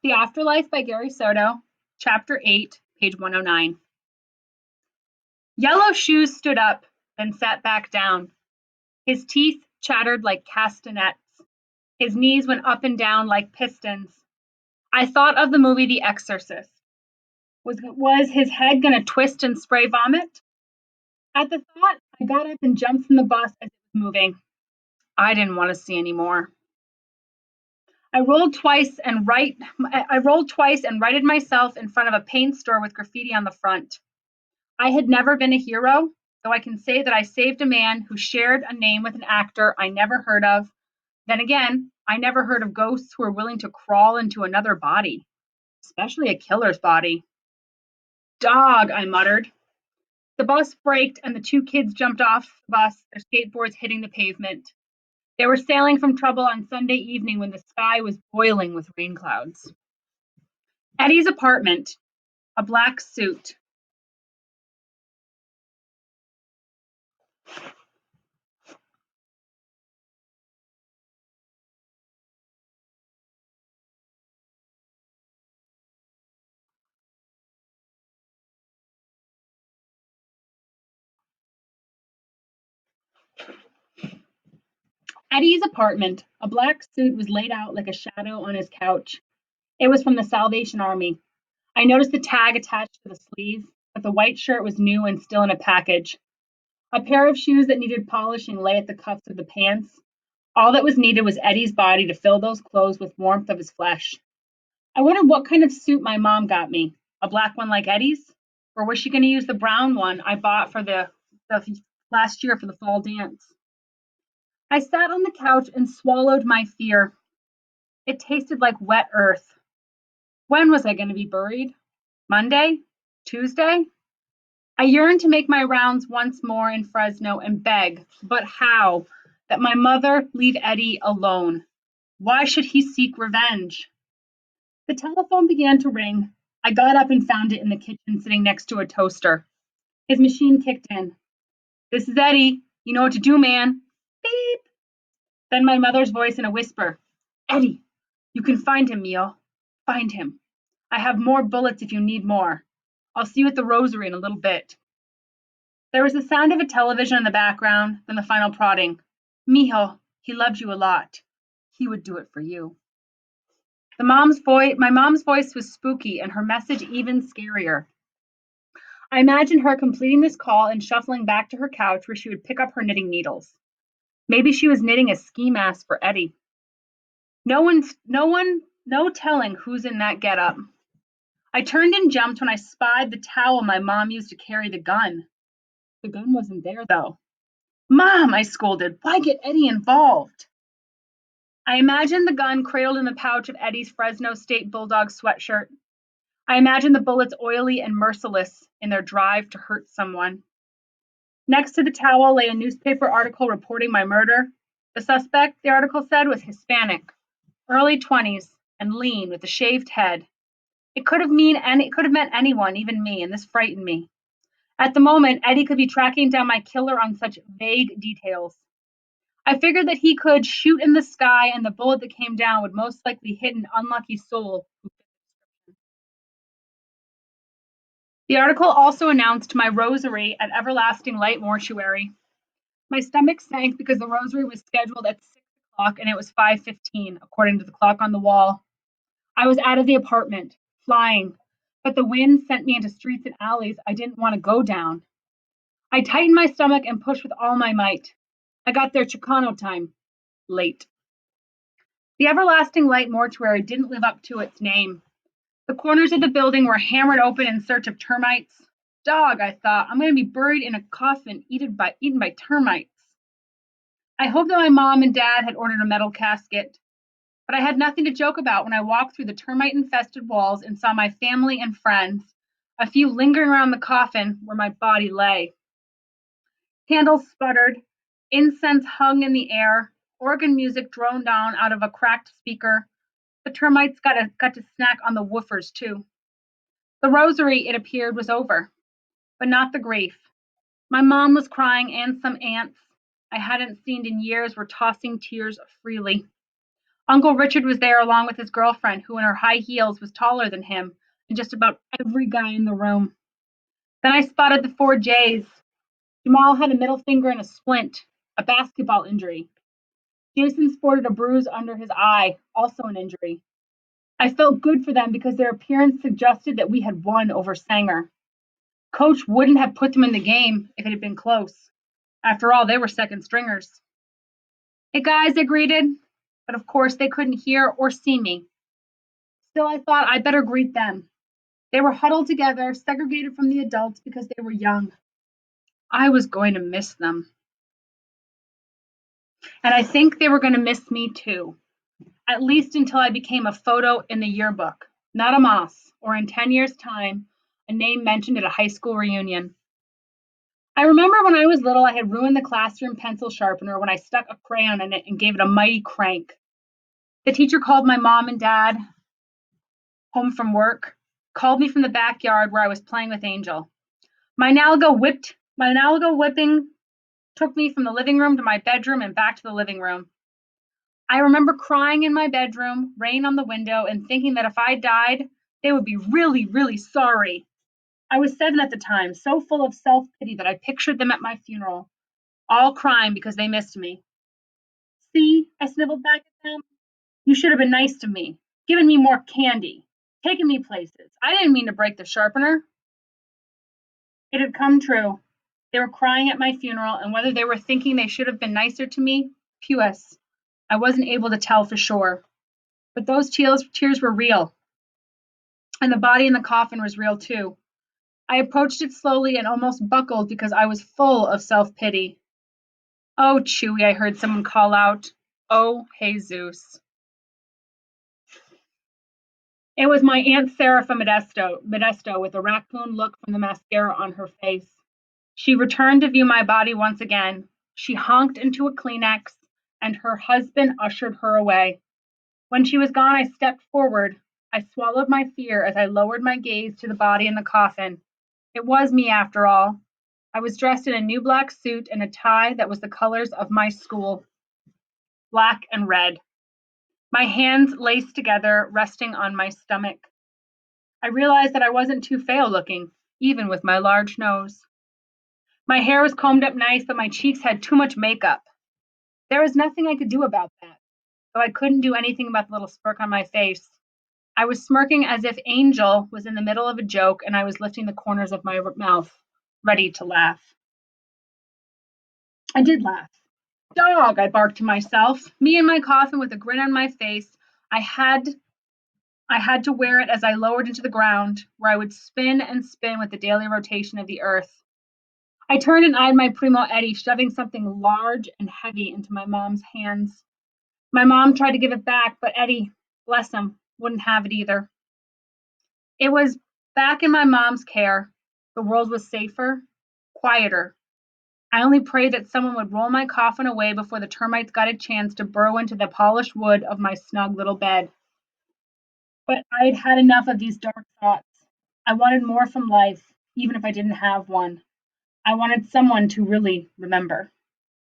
The Afterlife by Gary Soto, Chapter 8, page 109. Yellow Shoes stood up, then sat back down. His teeth chattered like castanets. His knees went up and down like pistons. I thought of the movie The Exorcist. Was his head going to twist and spray vomit? At the thought, I got up and jumped from the bus as it was moving. I didn't want to see any more. I rolled twice and righted myself in front of a paint store with graffiti on the front. I had never been a hero, though I can say that I saved a man who shared a name with an actor I never heard of. Then again, I never heard of ghosts who are willing to crawl into another body, especially a killer's body. Dog, I muttered. The bus braked and the two kids jumped off the bus, their skateboards hitting the pavement. They were sailing from trouble on Sunday evening when the sky was boiling with rain clouds. Eddie's apartment, a black suit. Eddie's apartment, a black suit was laid out like a shadow on his couch. It was from the Salvation Army. I noticed the tag attached to the sleeve, but the white shirt was new and still in a package. A pair of shoes that needed polishing lay at the cuffs of the pants. All that was needed was Eddie's body to fill those clothes with warmth of his flesh. I wondered what kind of suit my mom got me. A black one like Eddie's? Or was she going to use the brown one I bought for the last year for the fall dance? I sat on the couch and swallowed my fear. It tasted like wet earth. When was I going to be buried? Monday? Tuesday? I yearned to make my rounds once more in Fresno and beg, but how? That my mother leave Eddie alone. Why should he seek revenge? The telephone began to ring. I got up and found it in the kitchen sitting next to a toaster. His machine kicked in. This is Eddie. You know what to do, man. Beep. Then my mother's voice in a whisper. Eddie, you can find him, Mio. Find him. I have more bullets if you need more. I'll see you at the rosary in a little bit. There was the sound of a television in the background, then the final prodding. Mijo, he loves you a lot. He would do it for you. My mom's voice was spooky and her message even scarier. I imagined her completing this call and shuffling back to her couch where she would pick up her knitting needles. Maybe she was knitting a ski mask for Eddie. No telling who's in that getup. I turned and jumped when I spied the towel my mom used to carry the gun. The gun wasn't there, though. Mom, I scolded, why get Eddie involved? I imagined the gun cradled in the pouch of Eddie's Fresno State Bulldog sweatshirt. I imagined the bullets oily and merciless in their drive to hurt someone. Next to the towel lay a newspaper article reporting my murder. The suspect, the article said, was Hispanic, early 20s, and lean with a shaved head. It could have meant anyone, even me, and this frightened me. At the moment, Eddie could be tracking down my killer on such vague details. I figured that he could shoot in the sky and the bullet that came down would most likely hit an unlucky soul. The article also announced my rosary at Everlasting Light Mortuary. My stomach sank because the rosary was scheduled at 6 o'clock and it was 5:15, according to the clock on the wall. I was out of the apartment, flying, but the wind sent me into streets and alleys I didn't want to go down. I tightened my stomach and pushed with all my might. I got there Chicano time, late. The Everlasting Light Mortuary didn't live up to its name. The corners of the building were hammered open in search of termites. Dog, I thought, I'm going to be buried in a coffin eaten by termites. I hoped that my mom and dad had ordered a metal casket, but I had nothing to joke about when I walked through the termite-infested walls and saw my family and friends, a few lingering around the coffin where my body lay. Candles sputtered, incense hung in the air, organ music droned down out of a cracked speaker. The termites got to snack on the woofers, too. The rosary, it appeared, was over, but not the grief. My mom was crying, and some aunts I hadn't seen in years were tossing tears freely. Uncle Richard was there along with his girlfriend, who in her high heels was taller than him, and just about every guy in the room. Then I spotted the four J's. Jamal had a middle finger and a splint, a basketball injury. Jason sported a bruise under his eye, also an injury. I felt good for them because their appearance suggested that we had won over Sanger. Coach wouldn't have put them in the game if it had been close. After all, they were second stringers. Hey guys, I greeted, but of course they couldn't hear or see me. Still, I thought I'd better greet them. They were huddled together, segregated from the adults because they were young. I was going to miss them. And I think they were going to miss me too, at least until I became a photo in the yearbook, not a moss, or in 10 years' time, a name mentioned at a high school reunion. I remember when I was little, I had ruined the classroom pencil sharpener when I stuck a crayon in it and gave it a mighty crank. The teacher called my mom and dad home from work, called me from the backyard where I was playing with Angel. My Nalga whipping took me from the living room to my bedroom and back to the living room. I remember crying in my bedroom, rain on the window, and thinking that if I died, they would be really, really sorry. I was 7 at the time, so full of self pity that I pictured them at my funeral, all crying because they missed me. See, I sniveled back at them. You should have been nice to me, given me more candy, taken me places. I didn't mean to break the sharpener. It had come true. They were crying at my funeral, and whether they were thinking they should have been nicer to me, puess, I wasn't able to tell for sure. But those tears were real, and the body in the coffin was real too. I approached it slowly and almost buckled because I was full of self pity. Oh, Chewy, I heard someone call out. Oh, Jesus. It was my Aunt Serapha Modesto with a raccoon look from the mascara on her face. She returned to view my body once again. She honked into a Kleenex, and her husband ushered her away. When she was gone, I stepped forward. I swallowed my fear as I lowered my gaze to the body in the coffin. It was me, after all. I was dressed in a new black suit and a tie that was the colors of my school, black and red. My hands laced together, resting on my stomach. I realized that I wasn't too pale looking, even with my large nose. My hair was combed up nice, but my cheeks had too much makeup. There was nothing I could do about that, though I couldn't do anything about the little smirk on my face. I was smirking as if Angel was in the middle of a joke and I was lifting the corners of my mouth, ready to laugh. I did laugh. Dog, I barked to myself. Me in my coffin with a grin on my face. I had to wear it as I lowered into the ground, where I would spin and spin with the daily rotation of the earth. I turned and eyed my primo Eddie, shoving something large and heavy into my mom's hands. My mom tried to give it back, but Eddie, bless him, wouldn't have it either. It was back in my mom's care. The world was safer, quieter. I only prayed that someone would roll my coffin away before the termites got a chance to burrow into the polished wood of my snug little bed. But I'd had enough of these dark thoughts. I wanted more from life, even if I didn't have one. I wanted someone to really remember.